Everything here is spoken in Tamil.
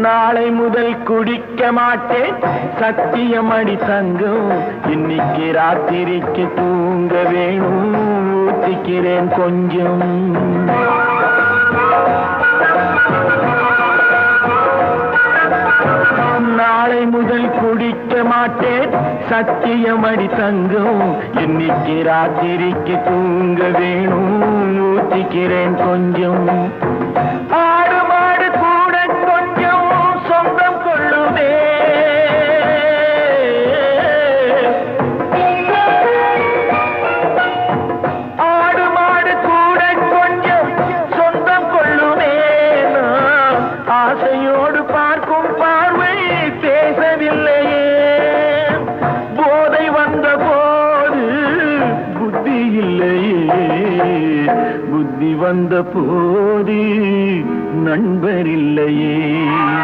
நாளை முதல் குடிக்க மாட்டேன் சத்தியம் அடி தங்கம். இன்னைக்கு ராத்திரிக்கு தூங்க வேணும் ஊத்திக்கிறேன் கொஞ்சம். நாளை முதல் குடிக்க மாட்டேன் சத்தியம் அடி தங்கம். இன்னைக்கு ராத்திரிக்கு தூங்க வேணும் ஊத்திக்கிறேன் கொஞ்சம். ஆடு மாடு கூட கொஞ்சம் சொந்தம் கொள்ளுதே. ஆடு மாடு கூட கொஞ்சம் சொந்தம் கொள்ளுதே. ஆசையோடு பார்க்கும் பார்வை பேசவில்லையே. போதை வந்த போது புத்தி இல்லையே. புத்தி வந்த போது நண்பர் இல்லையே.